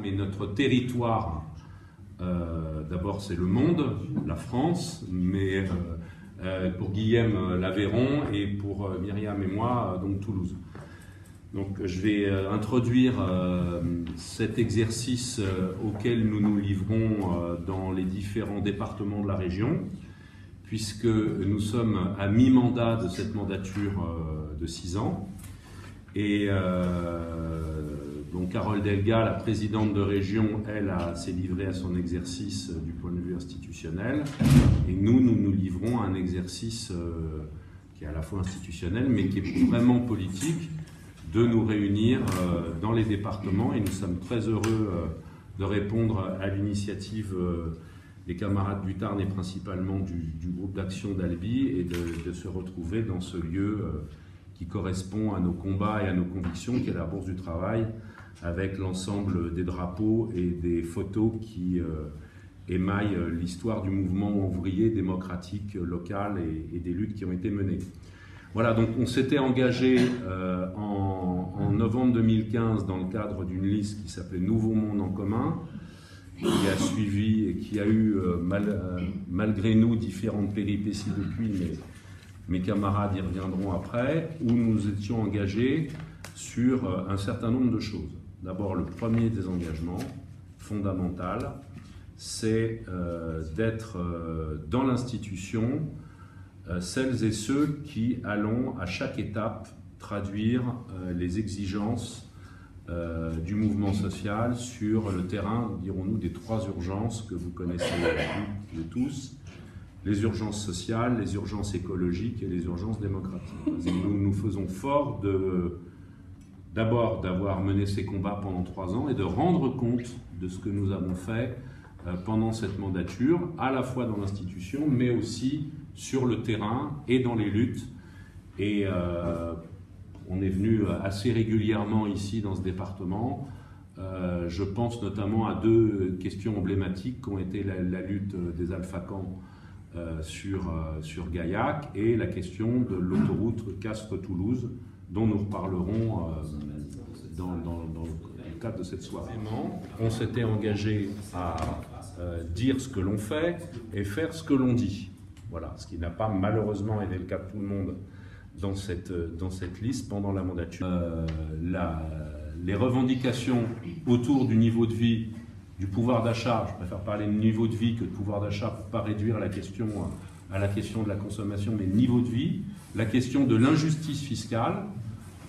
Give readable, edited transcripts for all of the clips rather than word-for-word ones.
Mais notre territoire, d'abord c'est le monde, la France, mais pour Guillaume l'Aveyron et pour Myriam et moi, donc Toulouse. Donc je vais introduire cet exercice auquel nous nous livrons dans les différents départements de la région, puisque nous sommes à mi-mandat de cette mandature de 6 ans. Et donc Carole Delga, la présidente de région, elle s'est livrée à son exercice du point de vue institutionnel. Et nous nous livrons à un exercice qui est à la fois institutionnel, mais qui est vraiment politique, de nous réunir dans les départements. Et nous sommes très heureux de répondre à l'initiative des camarades du Tarn et principalement du groupe d'action d'Albi et de se retrouver dans ce lieu qui correspond à nos combats et à nos convictions, qui est la Bourse du Travail, avec l'ensemble des drapeaux et des photos qui émaillent l'histoire du mouvement ouvrier démocratique local et des luttes qui ont été menées. Voilà, donc on s'était engagé en novembre 2015 dans le cadre d'une liste qui s'appelait Nouveau Monde en commun, qui a suivi et qui a eu, malgré nous, différentes péripéties depuis, mais mes camarades y reviendront après, où nous étions engagés sur un certain nombre de choses. D'abord, le premier des engagements, fondamental, c'est d'être dans l'institution celles et ceux qui allons à chaque étape traduire les exigences du mouvement social sur le terrain, dirons-nous, des 3 urgences que vous connaissez toutes et tous, les urgences sociales, les urgences écologiques et les urgences démocratiques. Nous nous faisons fort d'abord d'avoir mené ces combats pendant 3 ans et de rendre compte de ce que nous avons fait pendant cette mandature, à la fois dans l'institution, mais aussi sur le terrain et dans les luttes. Et on est venu assez régulièrement ici dans ce département. Je pense notamment à 2 questions emblématiques qui ont été la lutte des alphacans sur Gaillac et la question de l'autoroute Castres-Toulouse, dont nous reparlerons dans le cadre de cette soirée. On s'était engagé à dire ce que l'on fait et faire ce que l'on dit. Voilà, ce qui n'a pas malheureusement été le cas de tout le monde dans cette liste pendant la mandature. Les revendications autour du niveau de vie, du pouvoir d'achat, je préfère parler de niveau de vie que de pouvoir d'achat pour ne pas réduire la question à la question de la consommation, mais niveau de vie, la question de l'injustice fiscale,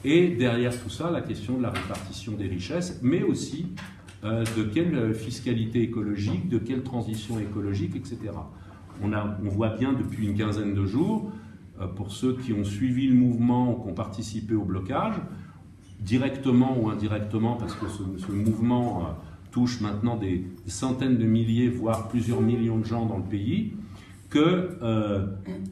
et derrière tout ça, la question de la répartition des richesses, mais aussi de quelle fiscalité écologique, de quelle transition écologique, etc. On voit bien depuis une quinzaine de jours, pour ceux qui ont suivi le mouvement ou qui ont participé au blocage, directement ou indirectement, parce que ce mouvement touche maintenant des centaines de milliers, voire plusieurs millions de gens dans le pays, que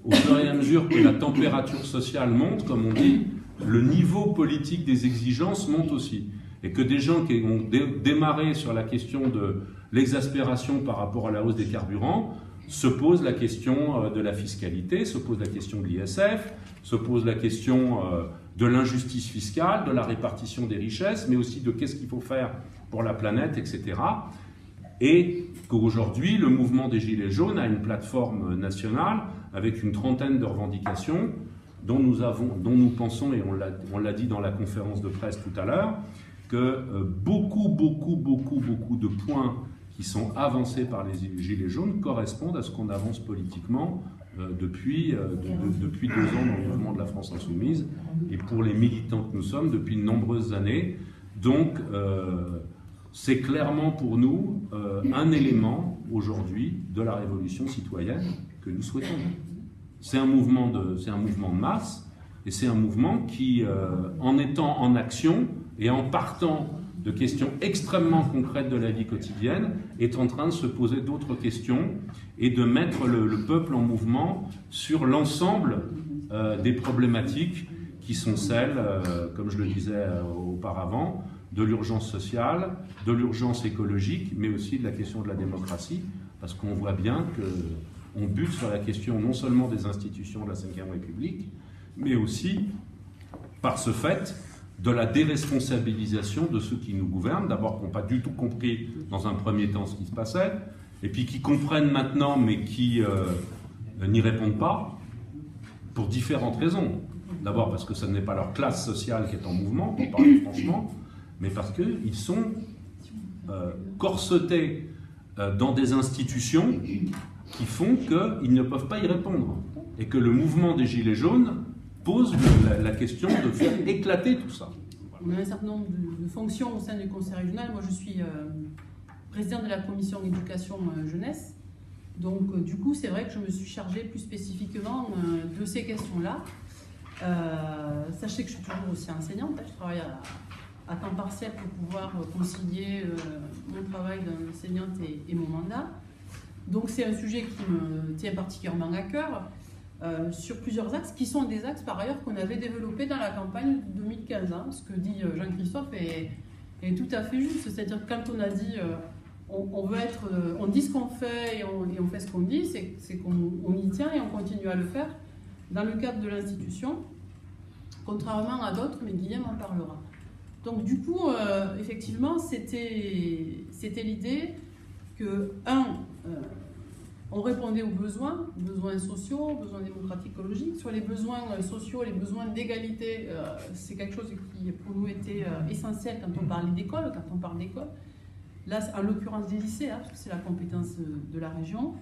au fur et à mesure que la température sociale monte, comme on dit, le niveau politique des exigences monte aussi. Et que des gens qui ont démarré sur la question de l'exaspération par rapport à la hausse des carburants se posent la question de la fiscalité, se posent la question de l'ISF, se posent la question de l'injustice fiscale, de la répartition des richesses, mais aussi de qu'est-ce qu'il faut faire pour la planète, etc. Et qu'aujourd'hui, le mouvement des Gilets jaunes a une plateforme nationale avec une trentaine de revendications dont nous pensons, et on l'a dit dans la conférence de presse tout à l'heure, que beaucoup de points qui sont avancés par les Gilets jaunes correspondent à ce qu'on avance politiquement depuis 2 ans dans le mouvement de la France Insoumise, et pour les militants que nous sommes depuis de nombreuses années. Donc, c'est clairement pour nous un élément aujourd'hui de la révolution citoyenne que nous souhaitons. C'est un mouvement de masse, et c'est un mouvement qui, en étant en action et en partant de questions extrêmement concrètes de la vie quotidienne, est en train de se poser d'autres questions et de mettre le peuple en mouvement sur l'ensemble des problématiques qui sont celles, comme je le disais auparavant, de l'urgence sociale, de l'urgence écologique, mais aussi de la question de la démocratie, parce qu'on voit bien qu'on bute sur la question non seulement des institutions de la Ve République, mais aussi, par ce fait, de la déresponsabilisation de ceux qui nous gouvernent, d'abord qui n'ont pas du tout compris dans un premier temps ce qui se passait, et puis qui comprennent maintenant mais qui n'y répondent pas, pour différentes raisons. D'abord parce que ce n'est pas leur classe sociale qui est en mouvement, pour parler franchement, mais parce qu'ils sont corsetés dans des institutions qui font qu'ils ne peuvent pas y répondre. Et que le mouvement des Gilets jaunes pose la question de faire éclater tout ça. On a un certain nombre de fonctions au sein du Conseil régional. Moi, je suis présidente de la commission éducation jeunesse. Donc, du coup, c'est vrai que je me suis chargée plus spécifiquement de ces questions-là. Sachez que je suis toujours aussi enseignante. Je travaille à temps partiel pour pouvoir concilier mon travail d'enseignante et mon mandat. Donc, c'est un sujet qui me tient particulièrement à cœur. Sur plusieurs axes, qui sont des axes par ailleurs qu'on avait développés dans la campagne de 2015. Hein. Ce que dit Jean-Christophe est tout à fait juste. C'est-à-dire que quand on a dit on dit ce qu'on fait et on fait ce qu'on dit, c'est qu'on y tient et on continue à le faire dans le cadre de l'institution, contrairement à d'autres, mais Guillaume en parlera. Donc du coup, effectivement, c'était l'idée que, on répondait aux besoins sociaux, besoins démocratiques, écologiques. Sur les besoins sociaux, les besoins d'égalité, c'est quelque chose qui pour nous était essentiel quand on parlait d'école, quand on parle d'école. Là, en l'occurrence des lycées, parce que c'est la compétence de la région.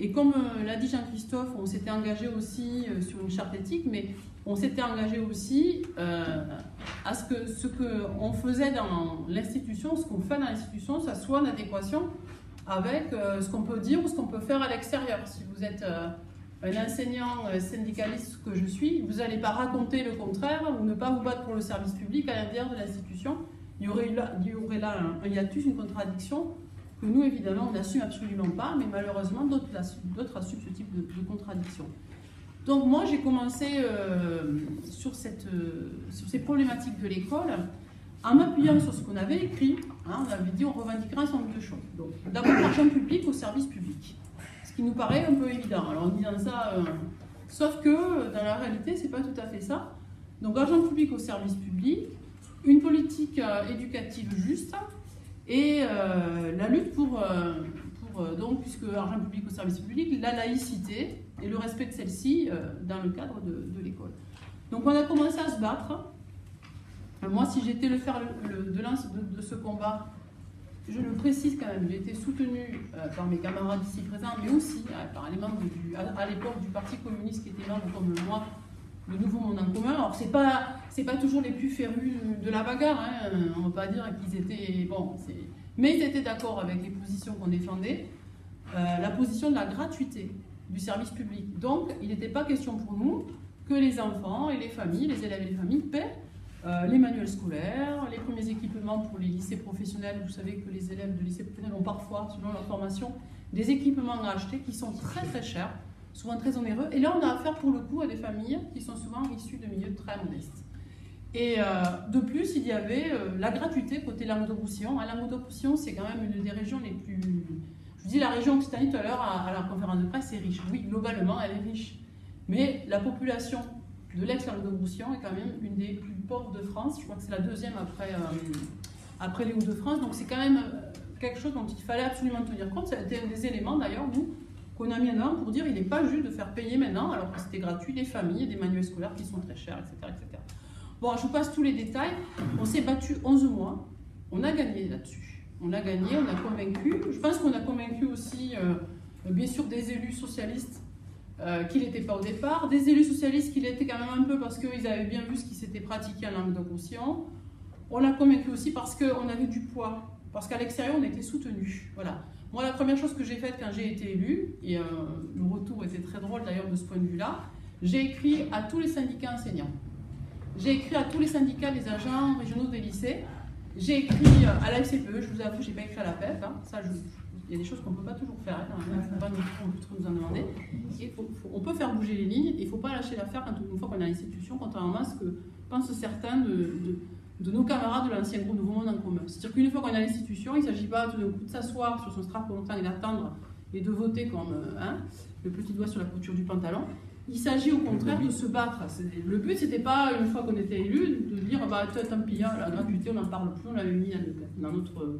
Et comme l'a dit Jean-Christophe, on s'était engagé aussi sur une charte éthique, mais on s'était engagé aussi à ce qu'on faisait dans l'institution, ce qu'on fait dans l'institution, ça soit en adéquation avec ce qu'on peut dire ou ce qu'on peut faire à l'extérieur. Si vous êtes un enseignant syndicaliste que je suis, vous n'allez pas raconter le contraire ou ne pas vous battre pour le service public à l'intérieur de l'institution. Il y aurait là un hiatus, une contradiction que nous, évidemment, on n'assume absolument pas, mais malheureusement, d'autres assument ce type de contradiction. Donc moi, j'ai commencé sur ces problématiques de l'école en m'appuyant sur ce qu'on avait écrit. Hein, on avait dit on revendiquera un certain nombre de choses. Donc, d'abord, l'argent public au service public. Ce qui nous paraît un peu évident. Alors, en disant ça, sauf que dans la réalité, c'est pas tout à fait ça. Donc, argent public au service public, une politique éducative juste et la lutte pour donc, puisque argent public au service public, la laïcité et le respect de celle-ci dans le cadre de l'école. Donc, on a commencé à se battre. Moi, si j'étais le fer de lance de ce combat, je le précise quand même, j'ai été soutenue par mes camarades ici présents, mais aussi par les membres à l'époque du Parti communiste qui étaient membres comme moi, le Nouveau Monde en commun. Alors, c'est pas toujours les plus férus de la bagarre, hein. On ne va pas dire qu'ils étaient... Bon, mais ils étaient d'accord avec les positions qu'on défendait, la position de la gratuité du service public. Donc, il n'était pas question pour nous que les enfants et les familles, les élèves et les familles paient les manuels scolaires, les premiers équipements pour les lycées professionnels. Vous savez que les élèves de lycée professionnel ont parfois, selon leur formation, des équipements à acheter qui sont très très chers, souvent très onéreux. Et là, on a affaire pour le coup à des familles qui sont souvent issues de milieux très modestes. Et de plus, il y avait la gratuité côté Languedoc-Roussillon. Languedoc-Roussillon, c'est quand même une des régions les plus... Je vous dis, la région Occitanie tout à l'heure à la conférence de presse est riche. Oui, globalement, elle est riche. Mais la population de l'ex-Languedoc-Roussillon est quand même une des plus pauvres de France. Je crois que c'est la deuxième après les Hauts-de-France. Donc c'est quand même quelque chose dont il fallait absolument tenir compte. Ça a été un des éléments d'ailleurs, nous, qu'on a mis en avant pour dire qu'il n'est pas juste de faire payer maintenant, alors que c'était gratuit, les familles et des manuels scolaires qui sont très chers, etc. etc. Bon, je vous passe tous les détails. On s'est battu 11 mois. On a gagné là-dessus. On a gagné, on a convaincu. Je pense qu'on a convaincu aussi, bien sûr, des élus socialistes qu'il n'était pas au départ, des élus socialistes qu'il était quand même un peu parce qu'ils avaient bien vu ce qui s'était pratiqué en Languedoc-Roussillon. On l'a convaincu aussi parce qu'on avait du poids, parce qu'à l'extérieur on était soutenus. Voilà. Moi, la première chose que j'ai faite quand j'ai été élue, et le retour était très drôle d'ailleurs de ce point de vue-là, j'ai écrit à tous les syndicats enseignants. J'ai écrit à tous les syndicats des agents régionaux des lycées. J'ai écrit à la FCPE, je vous avoue, je n'ai pas écrit à la PEF, hein, ça il y a des choses qu'on ne peut pas toujours faire, hein, on ne peut pas nous en demander. On peut faire bouger les lignes, et il ne faut pas lâcher l'affaire une fois qu'on est à l'institution, contrairement à ce que pensent certains de nos camarades de l'ancien groupe Nouveau Monde en commun. C'est-à-dire qu'une fois qu'on est à l'institution, il ne s'agit pas tout d'un coup de s'asseoir sur son strapontin et d'attendre et de voter comme le petit doigt sur la couture du pantalon. Il s'agit au contraire de se battre. Le but, ce n'était pas, une fois qu'on était élu, de dire bah, tant pis, hein, la gratuité, on n'en parle plus, on l'avait mis dans notre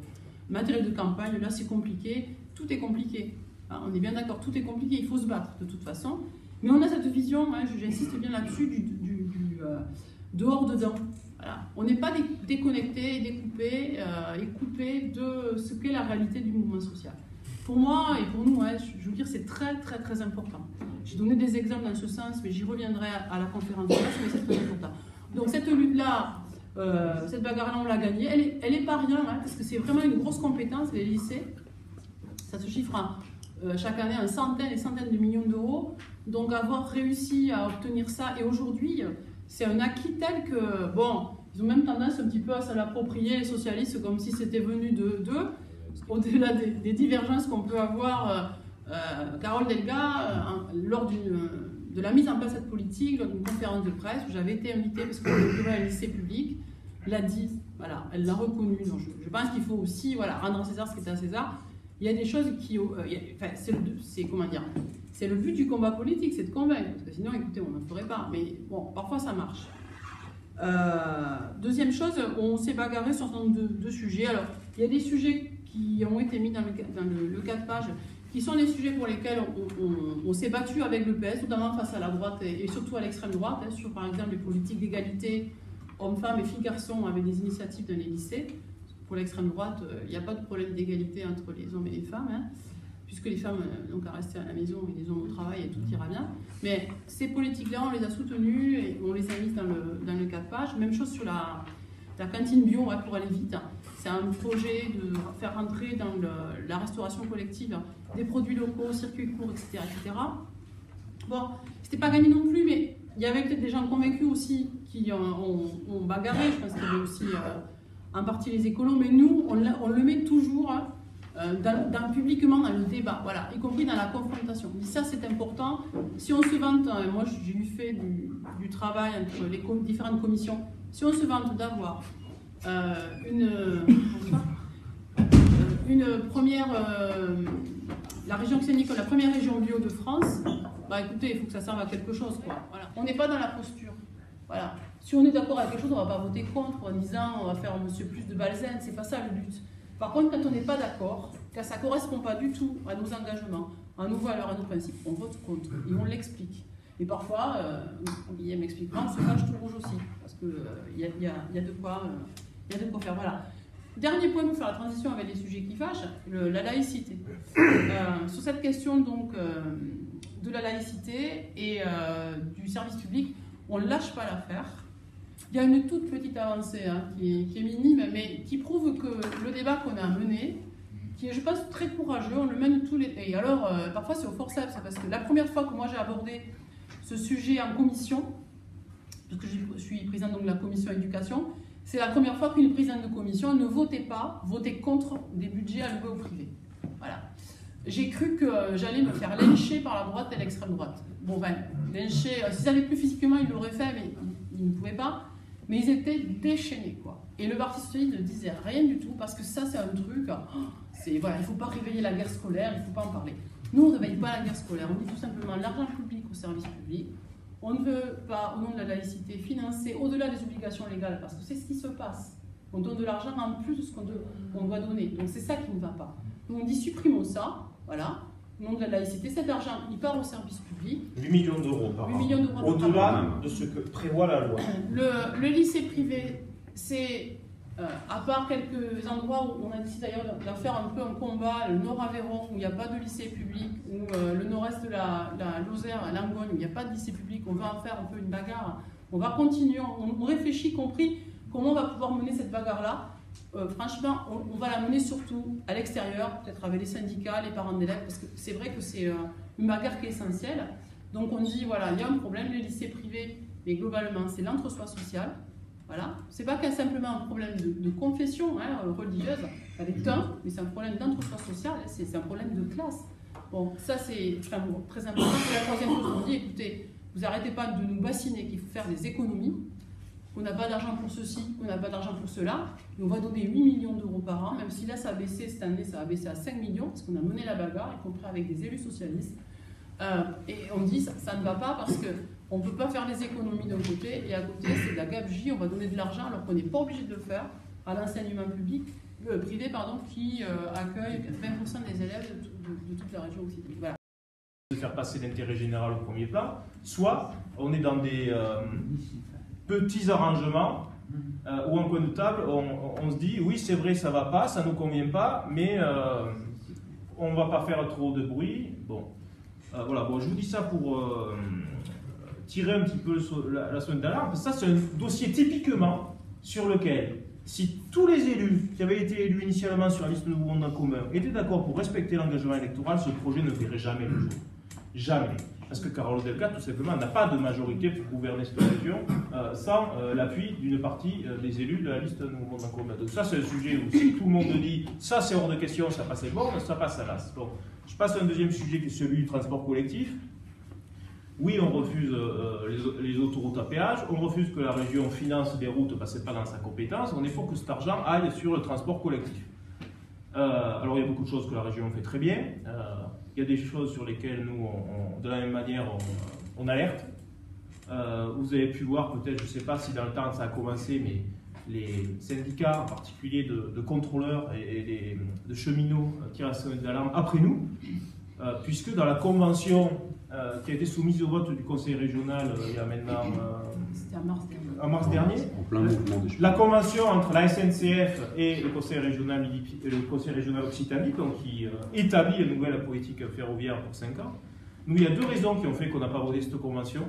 matériel de campagne, là c'est compliqué, tout est compliqué. Hein, on est bien d'accord, tout est compliqué, il faut se battre de toute façon. Mais on a cette vision, hein, j'insiste bien là-dessus, du dehors-dedans. Voilà. On n'est pas déconnecté, découpé et coupé de ce qu'est la réalité du mouvement social. Pour moi et pour nous, hein, je veux dire, c'est très très très important. J'ai donné des exemples dans ce sens, mais j'y reviendrai à la conférence de presse, mais c'est très important. Donc cette lutte-là, cette bagarre-là, on l'a gagnée. Elle est pas rien, hein, parce que c'est vraiment une grosse compétence, les lycées. Ça se chiffre chaque année en centaines et centaines de millions d'euros. Donc avoir réussi à obtenir ça, et aujourd'hui, c'est un acquis tel que, bon, ils ont même tendance un petit peu à se l'approprier, les socialistes, comme si c'était venu d'eux, au-delà des divergences qu'on peut avoir. Carole Delga, lors de la mise en place de cette politique, lors d'une conférence de presse où j'avais été invitée parce qu'on était un lycée public, l'a dit, voilà, elle l'a reconnu. Donc je pense qu'il faut aussi, voilà, rendre à César ce qui est à César. Il y a des choses qui, enfin, c'est le but du combat politique, c'est de convaincre, parce que sinon, écoutez, on n'en ferait pas. Mais bon, parfois ça marche. Deuxième chose, on s'est bagarré sur un certain nombre de sujets. Alors, il y a des sujets qui ont été mis dans le 4 pages, qui sont les sujets pour lesquels on s'est battu avec le PS, notamment face à la droite et surtout à l'extrême droite, hein, sur par exemple les politiques d'égalité hommes-femmes et filles-garçons avec des initiatives dans les lycées. Pour l'extrême droite, il n'y a pas de problème d'égalité entre les hommes et les femmes, hein, puisque les femmes n'ont qu'à rester à la maison et les hommes au travail et tout ira bien. Mais ces politiques-là, on les a soutenues et on les a mises dans le 4 pages. Même chose sur la cantine bio, ouais, pour aller vite. C'est un projet de faire rentrer dans la restauration collective des produits locaux, circuits courts, etc. etc. Bon, c'était pas gagné non plus, mais il y avait peut-être des gens convaincus aussi qui ont bagarré. Je pense qu'il y avait aussi en partie les écolos, mais nous, on le met toujours publiquement dans le débat, voilà, y compris dans la confrontation. On dit ça, c'est important. Si on se vante, moi j'ai eu fait du travail entre les différentes commissions, si on se vante d'avoir une première, la région Occitanie, la première région bio de France, bah écoutez, il faut que ça serve à quelque chose, quoi. Voilà. On n'est pas dans la posture. Voilà. Si on est d'accord avec quelque chose, on ne va pas voter contre en disant on va faire monsieur plus de Balzen, c'est pas ça le but. Par contre, quand on n'est pas d'accord, quand ça ne correspond pas du tout à nos engagements, à nos valeurs, à nos principes, on vote contre et on l'explique. Et parfois, Guillaume m'explique, on se fâche tout rouge aussi, parce qu'il y a de quoi faire. Voilà. Dernier point pour faire la transition avec les sujets qui fâchent, la laïcité. Sur cette question donc, de la laïcité et du service public, on ne lâche pas l'affaire. Il y a une toute petite avancée hein, qui est minime, mais qui prouve que le débat qu'on a mené, qui est, je pense, très courageux, on le mène tous les... Et alors, parfois c'est au forceps, parce que la première fois que moi j'ai abordé ce sujet en commission, parce que je suis présidente donc, de la commission éducation, c'est la première fois qu'une présidente de commission ne votait contre des budgets alloués au privé. Voilà. J'ai cru que j'allais me faire lyncher par la droite et l'extrême droite. Bon, ben, lyncher, s'ils avaient pu physiquement, ils l'auraient fait, mais ils ne pouvaient pas. Mais ils étaient déchaînés, quoi. Et le Parti socialiste ne disait rien du tout, parce que ça, c'est un truc, voilà, il ne faut pas réveiller la guerre scolaire, il ne faut pas en parler. Nous, on ne réveille pas la guerre scolaire, on dit tout simplement l'argent public au service public. On ne veut pas, au nom de la laïcité, financer au-delà des obligations légales, parce que c'est ce qui se passe. On donne de l'argent en plus de ce qu'on doit donner. Donc c'est ça qui ne va pas. Donc on dit supprimons ça, voilà. Au nom de la laïcité, cet argent, il part au service public. 8 millions d'euros par an. 8 millions d'euros au-delà de ce que prévoit la loi. Le lycée privé, c'est, à part quelques endroits où on a décidé d'ailleurs de faire un peu un combat, le Nord-Aveyron, où il n'y a pas de lycée public, ou le nord-est de la Lozère, à Langogne, où il n'y a pas de lycée public, on va en faire un peu une bagarre. On va continuer, on réfléchit, compris comment on va pouvoir mener cette bagarre-là. Franchement, on va la mener surtout à l'extérieur, peut-être avec les syndicats, les parents d'élèves, parce que c'est vrai que c'est une bagarre qui est essentielle. Donc on dit, voilà, il y a un problème, les lycées privés, mais globalement, c'est l'entre-soi social. Voilà. C'est pas simplement un problème de confession hein, religieuse, avec un, mais c'est un problème d'entre-soi social, c'est un problème de classe. Bon, ça c'est très important. C'est la troisième chose qu'on dit, écoutez, vous n'arrêtez pas de nous bassiner qu'il faut faire des économies, qu'on n'a pas d'argent pour ceci, qu'on n'a pas d'argent pour cela, et on va donner 8 millions d'euros par an, même si là ça a baissé cette année, ça a baissé à 5 millions, parce qu'on a mené la bagarre, y compris avec des élus socialistes. Et on dit ça ne va pas parce que On ne peut pas faire des économies d'un côté et à côté c'est de la gabegie, on va donner de l'argent alors qu'on n'est pas obligé de le faire à l'enseignement privé qui accueille 20% des élèves de toute la région occitanie. Voilà. De faire passer l'intérêt général au premier plan, soit on est dans des petits arrangements où en coin de table on se dit oui c'est vrai ça va pas, ça nous convient pas, mais on va pas faire trop de bruit. Bon, voilà. Bon, je vous dis ça pour tirer un petit peu la sonnette d'alarme. Ça c'est un dossier typiquement sur lequel si tous les élus qui avaient été élus initialement sur la liste Nouveau Monde en commun étaient d'accord pour respecter l'engagement électoral, ce projet ne verrait jamais le jour. Jamais. Parce que Carolo Delga, tout simplement, n'a pas de majorité pour gouverner cette région sans l'appui d'une partie des élus de la liste Nouveau Monde en commun. Donc ça, c'est un sujet où si tout le monde dit ça, c'est hors de question, ça passe les bornes, ça passe à l'as. Bon, je passe à un deuxième sujet qui est celui du transport collectif. Oui, on refuse les autoroutes à péage, on refuse que la région finance des routes parce que ce n'est pas dans sa compétence, on est pour que cet argent aille sur le transport collectif. Alors il y a beaucoup de choses que la région fait très bien, il y a des choses sur lesquelles nous, de la même manière, on alerte. Vous avez pu voir peut-être, je ne sais pas si dans le temps ça a commencé, mais les syndicats, en particulier de contrôleurs et de cheminots, tirent la sonnette d'alarme après nous, puisque dans la convention qui a été soumise au vote du Conseil régional il y a maintenant en mars dernier, en plein mouvement des la convention entre la SNCF et le Conseil régional Occitanie, donc qui établit une nouvelle politique ferroviaire pour 5 ans. Nous, il y a deux raisons qui ont fait qu'on n'a pas voté cette convention.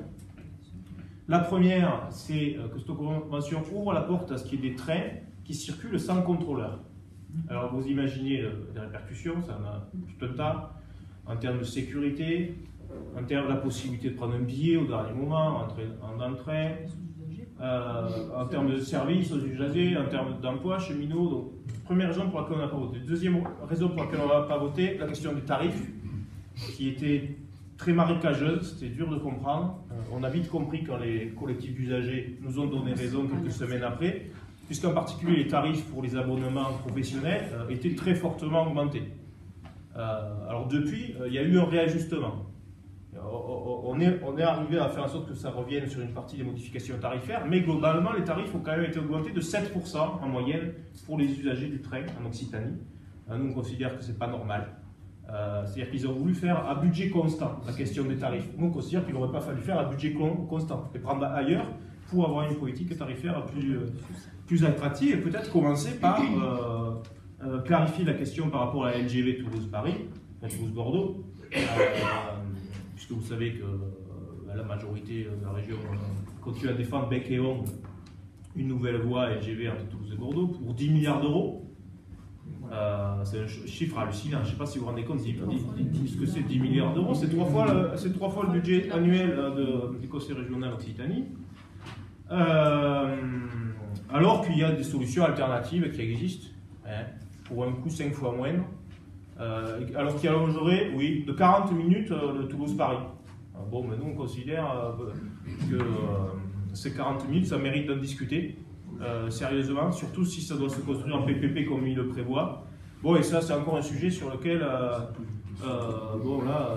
La première, c'est que cette convention ouvre la porte à ce qu'il y ait des trains qui circulent sans contrôleur. Alors vous imaginez les répercussions, ça en a tout un tas, en termes de sécurité, en termes de la possibilité de prendre un billet au dernier moment, entrer dans le train, en termes de services aux usagers, en termes d'emploi, cheminots. Donc, première raison pour laquelle on n'a pas voté. Deuxième raison pour laquelle on n'a pas voté, la question des tarifs, qui était très marécageuse, c'était dur de comprendre. On a vite compris quand les collectifs d'usagers nous ont donné raison quelques semaines après, puisqu'en particulier les tarifs pour les abonnements professionnels étaient très fortement augmentés. Alors depuis, il y a eu un réajustement. On est arrivé à faire en sorte que ça revienne sur une partie des modifications tarifaires, mais globalement, les tarifs ont quand même été augmentés de 7% en moyenne pour les usagers du train en Occitanie. Nous, on considère que ce n'est pas normal. C'est-à-dire qu'ils ont voulu faire à budget constant la question des tarifs. Nous, on considère qu'il n'aurait pas fallu faire à budget constant et prendre ailleurs pour avoir une politique tarifaire plus attractive et peut-être commencer par clarifier la question par rapport à la LGV Toulouse-Paris, Toulouse-Bordeaux. Puisque vous savez que la majorité de la région continue à défendre bec et ongle une nouvelle voie LGV entre Toulouse et Bordeaux pour 10 milliards d'euros. C'est un chiffre hallucinant. Je ne sais pas si vous vous rendez compte, puisque c'est 10 milliards d'euros, c'est trois fois le budget annuel du Conseil régional Occitanie. Alors qu'il y a des solutions alternatives qui existent, pour un coût 5 fois moindre. Alors qu'il allongerait, oui, de 40 minutes de Toulouse-Paris. Bon, mais nous on considère que ces 40 minutes, ça mérite d'en discuter sérieusement, surtout si ça doit se construire en PPP comme il le prévoit. Bon, et ça c'est encore un sujet sur lequel, bon là,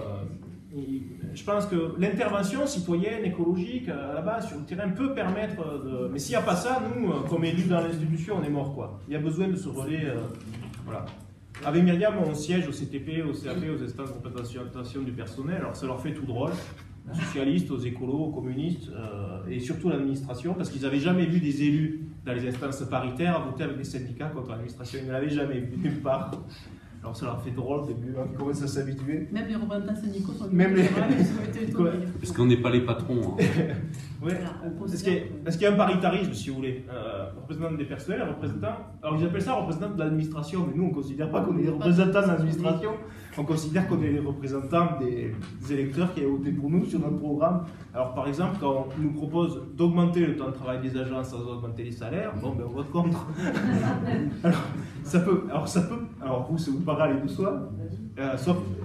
je pense que l'intervention citoyenne, écologique, à la base, sur le terrain, peut permettre de... Mais s'il n'y a pas ça, nous, comme élus dans l'institution, on est mort, quoi. Il y a besoin de ce relais, voilà. Avec Myriam, on siège au CTP, au CAP, aux instances de représentation du personnel. Alors ça leur fait tout drôle, aux socialistes, aux écolos, aux communistes, et surtout à l'administration, parce qu'ils n'avaient jamais vu des élus dans les instances paritaires voter avec des syndicats contre l'administration. Ils ne l'avaient jamais vu nulle part. Alors ça leur fait drôle au début, hein, ils commencent à s'habituer. Même les représentants syndicaux sont même les... Parce qu'on n'est pas les patrons. Hein. Ouais. Parce qu'il y a un paritarisme, si vous voulez. Représentant des personnels, représentant. Alors ils appellent ça représentant de l'administration, mais nous on ne considère pas qu'on est les représentants de l'administration. On considère qu'on est les représentants des électeurs qui avaient voté pour nous sur notre programme. Alors par exemple, quand on nous propose d'augmenter le temps de travail des agents sans augmenter les salaires, bon ben on vote contre. Alors vous, ça vous paraît aller de soi.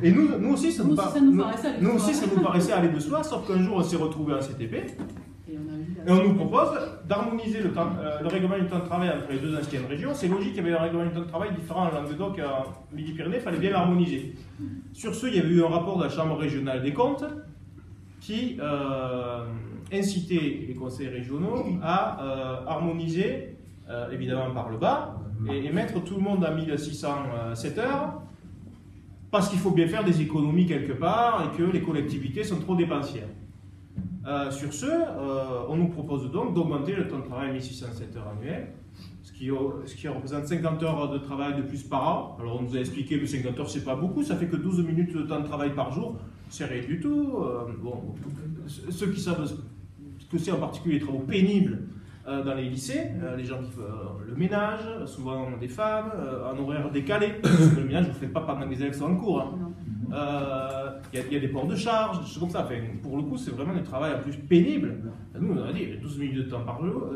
Et nous aussi, ça nous paraissait aller de soi, sauf qu'un jour on s'est retrouvé en CTP. Et on nous propose d'harmoniser le règlement du temps de travail entre les deux anciennes régions. C'est logique, il y avait un règlement du temps de travail différent en Languedoc et en Midi-Pyrénées, il fallait bien l'harmoniser. Sur ce, il y avait eu un rapport de la Chambre régionale des comptes qui incitait les conseils régionaux à harmoniser, évidemment par le bas, et mettre tout le monde à 1607 heures, parce qu'il faut bien faire des économies quelque part et que les collectivités sont trop dépensières. Sur ce, on nous propose donc d'augmenter le temps de travail à 1607 heures annuelles, ce qui représente 50 heures de travail de plus par an. Alors on nous a expliqué que 50 heures c'est pas beaucoup, ça fait que 12 minutes de temps de travail par jour, c'est rien du tout. Bon, ceux qui savent ce que c'est en particulier les travaux pénibles dans les lycées, les gens qui font le ménage, souvent des femmes, en horaire décalé, parce que le ménage vous ne le faites pas pendant que les élèves sont en cours. Il y a des ports de charge, des choses comme ça. Enfin, pour le coup, c'est vraiment du travail en plus pénible. Nous, on a dit 12 minutes de temps par jour,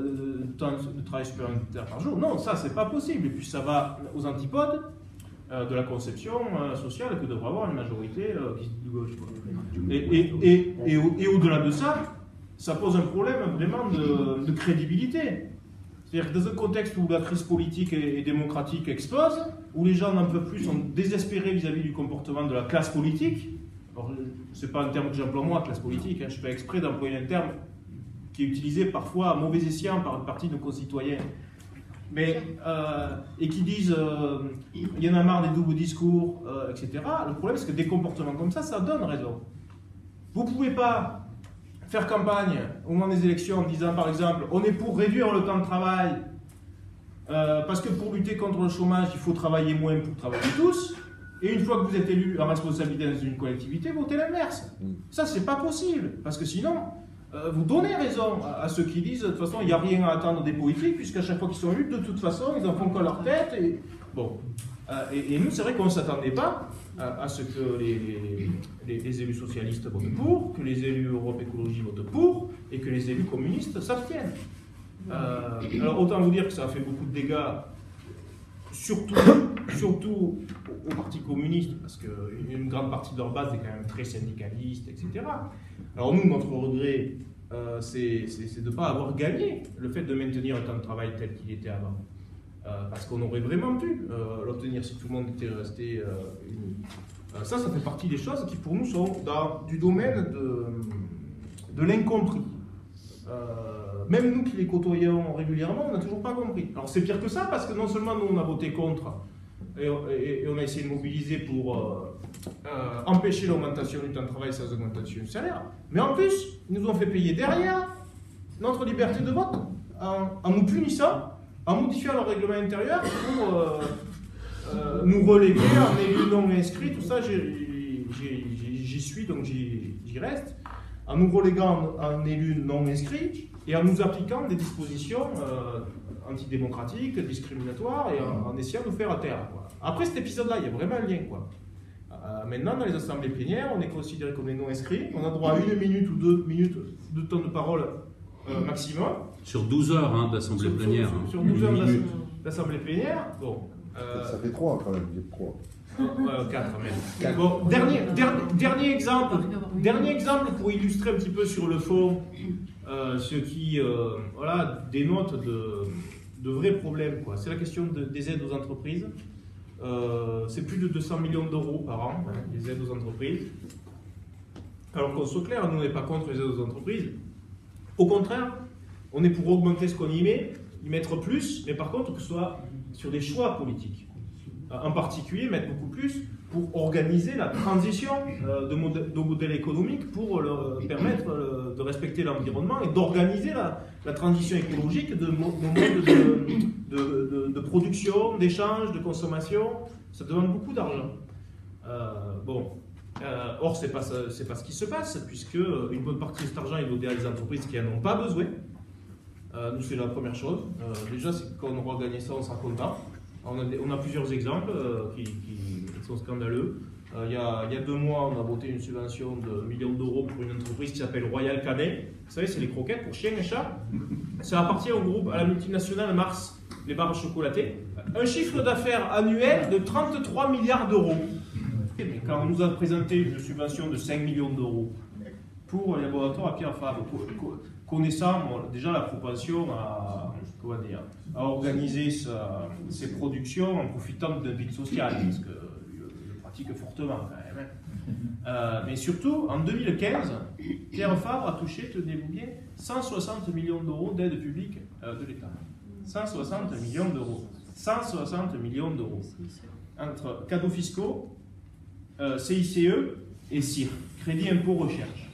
temps de travail supplémentaire par jour. Non, ça, c'est pas possible. Et puis, ça va aux antipodes de la conception sociale que devrait avoir une majorité de gauche. Et au-delà de ça, ça pose un problème vraiment de crédibilité. C'est-à-dire que dans un contexte où la crise politique et démocratique explose, où les gens n'en peuvent plus, sont désespérés vis-à-vis du comportement de la classe politique, alors ce n'est pas un terme que j'emploie moi, classe politique, hein, je fais exprès d'employer un terme qui est utilisé parfois à mauvais escient par une partie de nos concitoyens, mais, et qui disent il y en a marre des doubles discours, etc. Le problème c'est que des comportements comme ça donne raison. Vous ne pouvez pas faire campagne au moment des élections en disant par exemple on est pour réduire le temps de travail parce que pour lutter contre le chômage il faut travailler moins pour travailler tous, et une fois que vous êtes élu en responsabilité dans une collectivité, votez l'inverse. Ça c'est pas possible, parce que sinon vous donnez raison à ceux qui disent de toute façon il n'y a rien à attendre des politiques puisqu'à chaque fois qu'ils sont élus de toute façon ils en font qu'à leur tête, et bon. Et nous, c'est vrai qu'on ne s'attendait pas à ce que les élus socialistes votent pour, que les élus Europe Écologie votent pour, et que les élus communistes s'abstiennent. Alors autant vous dire que ça a fait beaucoup de dégâts, surtout au Parti communiste, parce qu'une grande partie de leur base est quand même très syndicaliste, etc. Alors nous, notre regret, c'est de ne pas avoir gagné le fait de maintenir un temps de travail tel qu'il était avant. Parce qu'on aurait vraiment pu l'obtenir si tout le monde était resté uni. Ça fait partie des choses qui pour nous sont du domaine de l'incompris. Même nous qui les côtoyons régulièrement, on n'a toujours pas compris. Alors c'est pire que ça, parce que non seulement nous on a voté contre, et on a essayé de mobiliser pour empêcher l'augmentation du temps de travail sans augmentation du salaire, mais en plus, ils nous ont fait payer derrière notre liberté de vote en nous punissant, en modifiant leur règlement intérieur pour nous reléguer en élus non inscrits, tout ça j'y suis donc j'y reste, en nous reléguant en élus non inscrits et en nous appliquant des dispositions antidémocratiques, discriminatoires, et en essayant de nous faire taire, quoi. Après cet épisode-là, il y a vraiment un lien, quoi. Maintenant, dans les assemblées plénières, on est considéré comme des non inscrits, on a droit à 1 minute ou 2 minutes de temps de parole maximum. Sur 12 heures d'assemblée plénière. Sur 12 heures d'assemblée plénière, bon. Ça fait 3 quand même, 3. 4 même. Bon, dernier exemple pour illustrer un petit peu sur le fond ce qui voilà, dénote de vrais problèmes, quoi. C'est la question des aides aux entreprises. C'est plus de 200 millions d'euros par an, hein, les aides aux entreprises. Alors qu'on soit clair, nous on n'est pas contre les aides aux entreprises. Au contraire, on est pour augmenter ce qu'on y met, y mettre plus, mais par contre que ce soit sur des choix politiques. En particulier, mettre beaucoup plus pour organiser la transition de modèle économique, pour permettre de respecter l'environnement et d'organiser la transition écologique de nos modes de production, d'échange, de consommation. Ça demande beaucoup d'argent. Or, c'est pas ce qui se passe, puisque une bonne partie de cet argent est donné à des entreprises qui n'en ont pas besoin. Nous, c'est la première chose. Déjà, c'est quand on aura gagné ça, on sera content. On a plusieurs exemples qui sont scandaleux. Il y a 2 mois, on a voté une subvention de millions d'euros pour une entreprise qui s'appelle Royal Canet. Vous savez, c'est les croquettes pour chiens et chats. Ça appartient au groupe, à la multinationale Mars, les barres chocolatées. Un chiffre d'affaires annuel de 33 milliards d'euros. Quand on nous a présenté une subvention de 5 millions d'euros pour les laboratoires à Pierre Fabre, connaissant déjà la propension à organiser ses productions en profitant d'un vide social, parce que le pratique fortement quand même. Mais surtout, en 2015, Pierre Fabre a touché, tenez-vous bien, 160 millions d'euros d'aide publique de l'État. 160 millions d'euros. 160 millions d'euros. Entre cadeaux fiscaux, CICE et CIR, Crédit Impôt Recherche.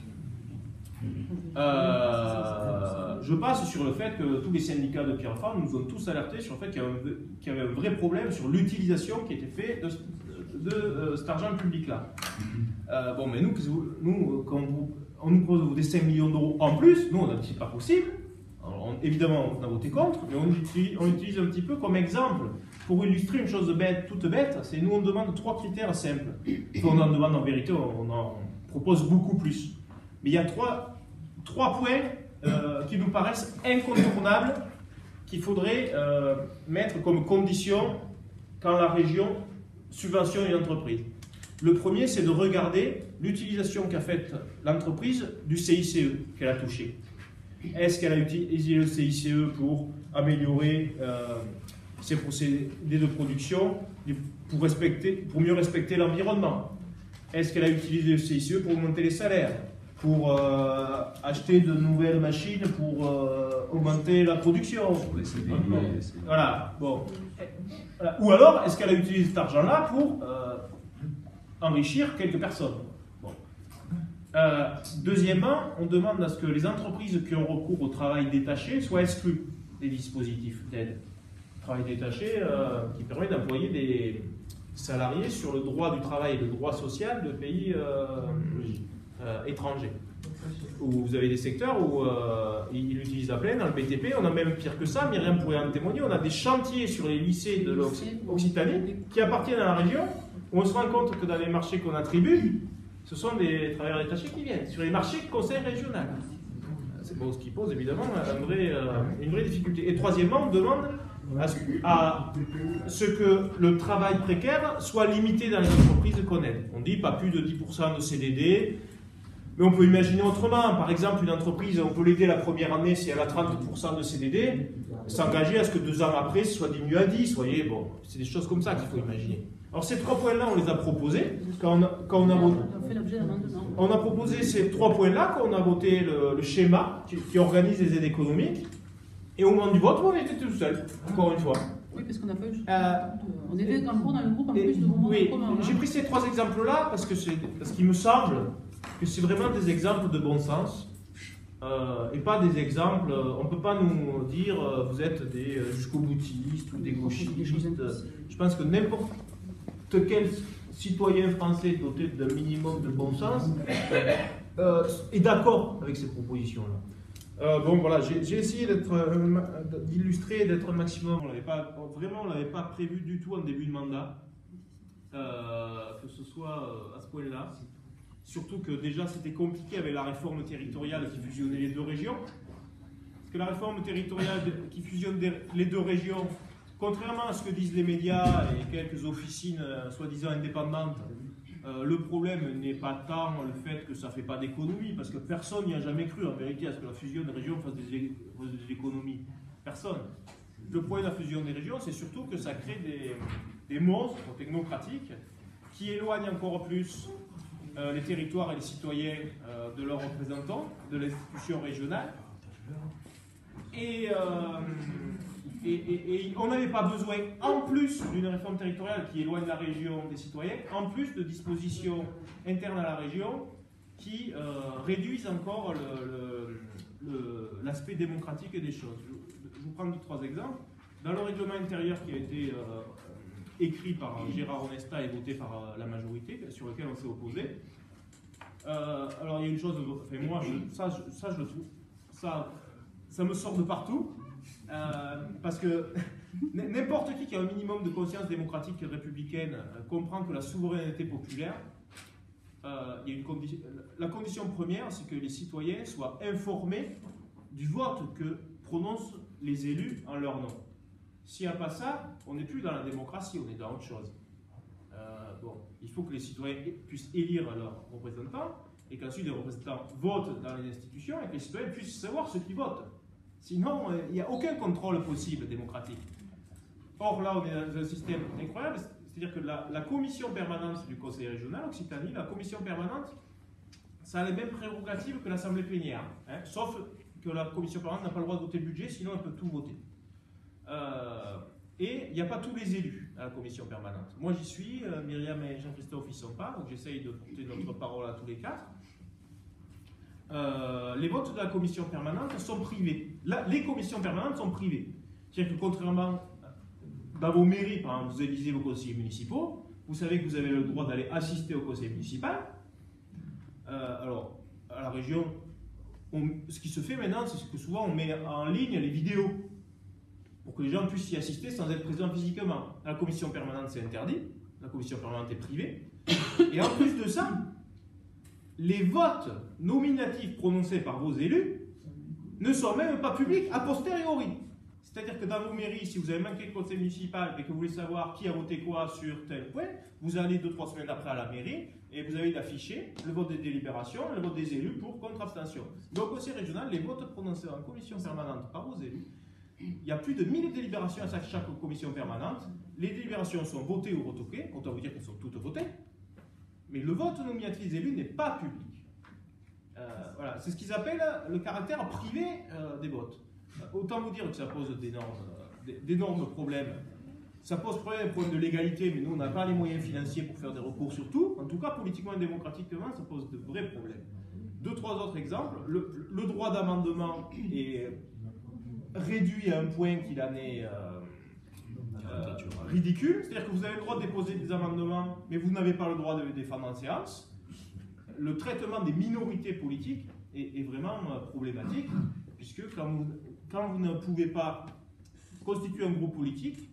Je passe sur le fait que tous les syndicats de Pierre Fabre nous ont tous alertés sur le fait qu'il y avait un vrai problème sur l'utilisation qui était faite de cet argent public-là. Bon, mais nous, quand on nous propose des 5 millions d'euros en plus, nous, on a dit c'est pas possible. Alors, évidemment, on a voté contre, mais on utilise un petit peu comme exemple pour illustrer une chose toute bête. C'est nous, on demande 3 critères simples. Enfin, on en demande en vérité, on en propose beaucoup plus. Mais il y a trois points qui nous paraissent incontournables qu'il faudrait mettre comme condition quand la région subventionne une entreprise. Le premier, c'est de regarder l'utilisation qu'a faite l'entreprise du CICE qu'elle a touché. Est-ce qu'elle a utilisé le CICE pour améliorer ses procédés de production, pour mieux respecter l'environnement? Est-ce qu'elle a utilisé le CICE pour augmenter les salaires, pour acheter de nouvelles machines, pour augmenter la production? Voilà, bon. Voilà. Ou alors, est-ce qu'elle a utilisé cet argent-là pour enrichir quelques personnes? Bon. Deuxièmement, on demande à ce que les entreprises qui ont recours au travail détaché soient exclues des dispositifs d'aide. Travail détaché qui permet d'employer des salariés sur le droit du travail et le droit social de pays étrangers. Où vous avez des secteurs où ils l'utilisent à plein, dans le BTP, on a même pire que ça, Myriam pourrait en témoigner, on a des chantiers sur les lycées de l'Occitanie qui appartiennent à la région, où on se rend compte que dans les marchés qu'on attribue, ce sont des travailleurs détachés qui viennent, sur les marchés conseil régional. C'est bon, ce qui pose évidemment une vraie difficulté. Et troisièmement, on demande à ce que le travail précaire soit limité dans les entreprises qu'on aide. On dit pas plus de 10% de CDD, mais on peut imaginer autrement. Par exemple, une entreprise, on peut l'aider la première année si elle a 30% de CDD, s'engager à ce que 2 ans après, ce soit diminué à 10. Vous voyez, bon, c'est des choses comme ça qu'il faut imaginer. Alors ces 3 points-là, on les a proposés. Quand on a proposé ces 3 points-là, quand on a voté le schéma qui organise les aides économiques, et au moment du vote, on était tout seul, encore une fois. Oui, parce qu'on n'a pas eu. On était dans le groupe en plus de moments communs. J'ai pris ces 3 exemples-là parce qu'il me semble que c'est vraiment des exemples de bon sens et pas des exemples. On ne peut pas nous dire vous êtes des jusqu'au boutistes ou des gauchistes. Je pense que n'importe quel citoyen français doté d'un minimum de bon sens est d'accord avec ces propositions-là. Bon voilà, j'ai essayé d'illustrer, d'être un maximum. On l'avait pas prévu du tout en début de mandat, que ce soit à ce point-là. Surtout que déjà c'était compliqué avec la réforme territoriale qui fusionnait les 2 régions. Parce que la réforme territoriale qui fusionne les 2 régions, contrairement à ce que disent les médias et quelques officines soi-disant indépendantes, le problème n'est pas tant le fait que ça ne fait pas d'économie, parce que personne n'y a jamais cru en vérité à ce que la fusion des régions fasse des économies. Personne. Le problème de la fusion des régions, c'est surtout que ça crée des monstres technocratiques qui éloignent encore plus les territoires et les citoyens de leurs représentants, de l'institution régionale. Et on n'avait pas besoin, en plus d'une réforme territoriale qui éloigne la région des citoyens, en plus de dispositions internes à la région qui réduisent encore l'aspect démocratique des choses. Je vous prends 3 exemples. Dans le règlement intérieur qui a été écrit par Gérard Onesta et voté par la majorité, sur lequel on s'est opposé, alors il y a une chose, enfin, moi, je le trouve, ça me sort de partout. Parce que n'importe qui a un minimum de conscience démocratique et républicaine comprend que la souveraineté populaire, il y a la condition première, c'est que les citoyens soient informés du vote que prononcent les élus en leur nom. S'il n'y a pas ça, on n'est plus dans la démocratie, on est dans autre chose. Bon, il faut que les citoyens puissent élire leurs représentants et qu'ensuite les représentants votent dans les institutions et que les citoyens puissent savoir ce qu'ils votent. Sinon, il n'y a aucun contrôle possible démocratique. Or, là, on est dans un système incroyable, C'est-à-dire que la commission permanente du Conseil régional Occitanie, la commission permanente, ça a les mêmes prérogatives que l'Assemblée plénière, hein, sauf que la commission permanente n'a pas le droit de voter le budget, sinon elle peut tout voter. Et il n'y a pas tous les élus à la commission permanente. Moi j'y suis, Myriam et Jean-Christophe y sont pas, donc j'essaye de porter notre parole à tous les quatre. Les votes de la commission permanente sont privés. Les commissions permanentes sont privées. C'est-à-dire que contrairement dans vos mairies, par exemple, vous élisez vos conseillers municipaux, vous savez que vous avez le droit d'aller assister au conseil municipal. Alors, à la région, ce qui se fait maintenant, c'est que souvent on met en ligne les vidéos pour que les gens puissent y assister sans être présents physiquement. À la commission permanente, c'est interdit. La commission permanente est privée. Et en plus de ça, les votes nominatifs prononcés par vos élus ne sont même pas publics a posteriori. C'est-à-dire que dans vos mairies, si vous avez manqué le conseil municipal et que vous voulez savoir qui a voté quoi sur tel point, vous allez 2-3 semaines après à la mairie et vous avez d'afficher le vote des délibérations, le vote des élus pour contre-abstention. Mais au conseil régional, les votes prononcés en commission permanente par vos élus, il y a plus de 1000 délibérations à chaque commission permanente. Les délibérations sont votées ou retoquées, autant vous dire qu'elles sont toutes votées, mais le vote nominatif des élus n'est pas public. Voilà, c'est ce qu'ils appellent le caractère privé des votes. Autant vous dire que ça pose d'énormes problèmes. Ça pose problème de légalité, mais nous, on n'a pas les moyens financiers pour faire des recours sur tout. En tout cas, politiquement et démocratiquement, ça pose de vrais problèmes. 2-3 autres exemples. Le droit d'amendement est réduit à un point qu'il en est ridicule. C'est-à-dire que vous avez le droit de déposer des amendements, mais vous n'avez pas le droit de les défendre en séance. Le traitement des minorités politiques est vraiment problématique, puisque quand vous ne pouvez pas constituer un groupe politique,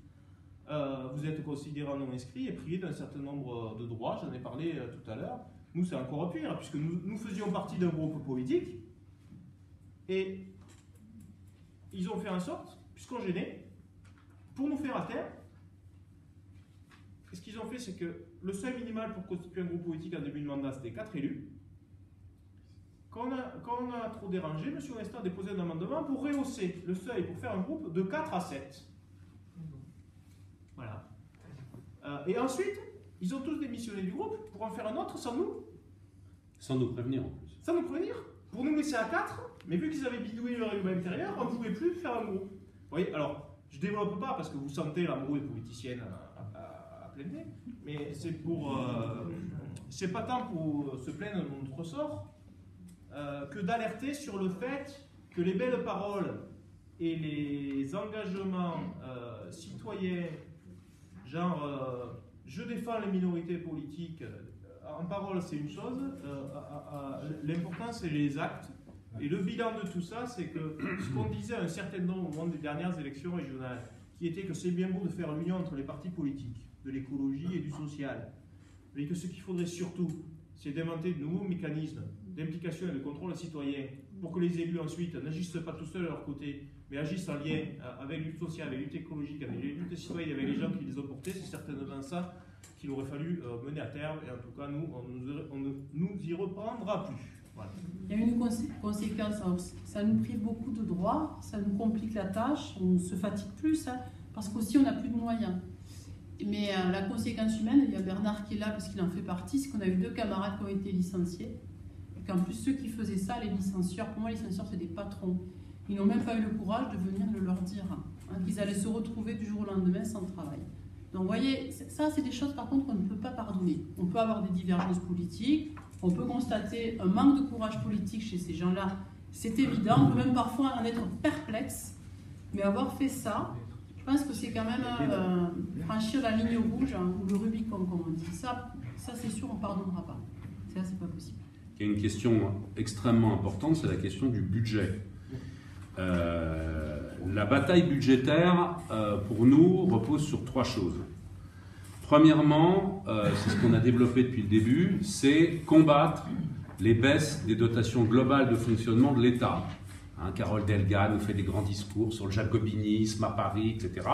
vous êtes considéré non inscrit et privé d'un certain nombre de droits. J'en ai parlé tout à l'heure. Nous, c'est encore pire, puisque nous faisions partie d'un groupe politique et ils ont fait en sorte, puisqu'on gênait, pour nous faire à terre. Ce qu'ils ont fait, c'est que le seuil minimal pour constituer un groupe politique en début de mandat, c'était 4 élus. Quand on a trop dérangé, M. Onesta a déposé un amendement pour rehausser le seuil pour faire un groupe de 4 à 7. Voilà. Et ensuite, ils ont tous démissionné du groupe pour en faire un autre sans nous. Sans nous prévenir en plus. Sans nous prévenir. Pour nous laisser à 4, mais vu qu'ils avaient bidouillé le règlement intérieur, on ne pouvait plus faire un groupe. Vous voyez, alors, je ne développe pas parce que vous sentez l'embrouille politicienne à plein nez, mais c'est pour. C'est pas tant pour se plaindre de notre sort que d'alerter sur le fait que les belles paroles et les engagements citoyens, genre je défends les minorités politiques, en parole c'est une chose, l'important c'est les actes. Et le bilan de tout ça, c'est que ce qu'on disait à un certain nombre au moment des dernières élections régionales, qui était que c'est bien beau de faire l'union entre les partis politiques, de l'écologie et du social, mais que ce qu'il faudrait surtout, c'est d'inventer de nouveaux mécanismes d'implication et de contrôle citoyen pour que les élus ensuite n'agissent pas tout seuls à leur côté, mais agissent en lien avec lutte sociale, avec lutte écologique, avec les luttes citoyennes, avec les gens qui les ont portés. C'est certainement ça qu'il aurait fallu mener à terme, et en tout cas, nous, on ne nous y reprendra plus. Voilà. Il y a une conséquence, ça nous prive beaucoup de droits, ça nous complique la tâche, on se fatigue plus, hein, parce qu'aussi on n'a plus de moyens. Mais la conséquence humaine, il y a Bernard qui est là parce qu'il en fait partie, c'est qu'on a eu 2 camarades qui ont été licenciés, et qu'en plus ceux qui faisaient ça, les licencieurs, pour moi les licencieurs c'est des patrons, ils n'ont même pas eu le courage de venir le leur dire, hein, qu'ils allaient se retrouver du jour au lendemain sans travail. Donc vous voyez, ça c'est des choses par contre qu'on ne peut pas pardonner. On peut avoir des divergences politiques, on peut constater un manque de courage politique chez ces gens-là, c'est évident, on peut même parfois en être perplexe, mais avoir fait ça, je pense que c'est quand même franchir la ligne rouge, hein, ou le Rubicon comme on dit. Ça c'est sûr, on ne pardonnera pas. Ça c'est pas possible. Il y a une question extrêmement importante, c'est la question du budget. La bataille budgétaire, pour nous, repose sur 3 choses. Premièrement, c'est ce qu'on a développé depuis le début, c'est combattre les baisses des dotations globales de fonctionnement de l'État. Hein, Carole Delga nous fait des grands discours sur le jacobinisme à Paris, etc.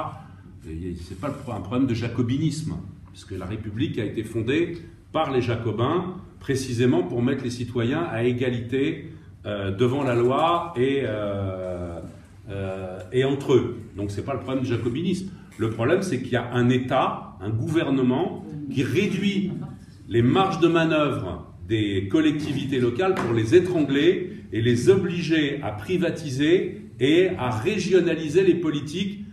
Ce n'est pas un problème de jacobinisme, puisque la République a été fondée par les Jacobins, précisément pour mettre les citoyens à égalité devant la loi et et entre eux. Donc ce n'est pas le problème du jacobinisme. Le problème, c'est qu'il y a un État, un gouvernement qui réduit les marges de manœuvre des collectivités locales pour les étrangler et les obliger à privatiser et à régionaliser les politiques,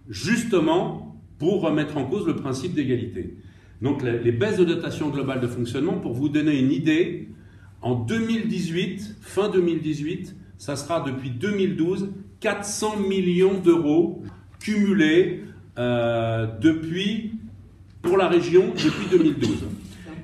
justement pour remettre en cause le principe d'égalité. Donc les baisses de dotation globale de fonctionnement, pour vous donner une idée, en 2018, fin 2018, ça sera depuis 2012, 400 millions d'euros cumulés pour la région depuis 2012.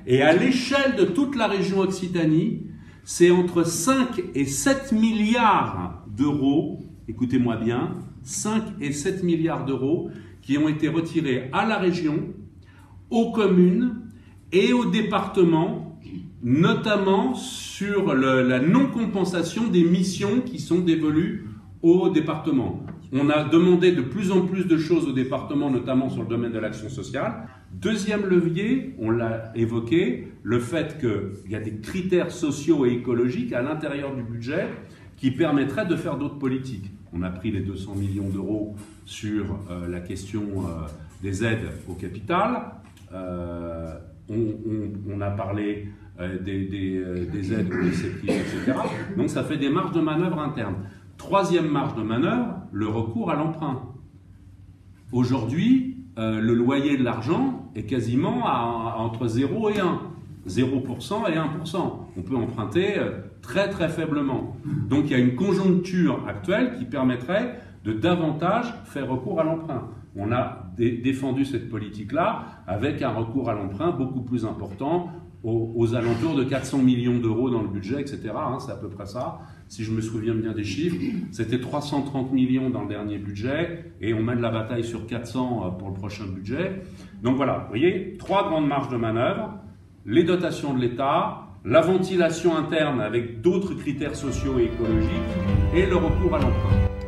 Et à l'échelle de toute la région Occitanie, c'est entre 5 et 7 milliards d'euros, écoutez-moi bien, 5 et 7 milliards d'euros qui ont été retirés à la région, aux communes et aux départements, notamment sur la non-compensation des missions qui sont dévolues aux départements. On a demandé de plus en plus de choses aux départements, notamment sur le domaine de l'action sociale. Deuxième levier, on l'a évoqué, le fait qu'il y a des critères sociaux et écologiques à l'intérieur du budget qui permettraient de faire d'autres politiques. On a pris les 200 millions d'euros sur la question des aides au capital. On a parlé des aides aux réceptifs, etc. Donc ça fait des marges de manœuvre internes. Troisième marge de manœuvre, le recours à l'emprunt. Aujourd'hui, le loyer de l'argent est quasiment entre 0 et 1. 0% et 1%. On peut emprunter très très faiblement. Donc il y a une conjoncture actuelle qui permettrait de davantage faire recours à l'emprunt. On a défendu cette politique-là avec un recours à l'emprunt beaucoup plus important, aux alentours de 400 millions d'euros dans le budget, etc. C'est à peu près ça. Si je me souviens bien des chiffres, c'était 330 millions dans le dernier budget et on mène la bataille sur 400 pour le prochain budget. Donc voilà, vous voyez, 3 grandes marges de manœuvre, les dotations de l'État, la ventilation interne avec d'autres critères sociaux et écologiques et le recours à l'emprunt.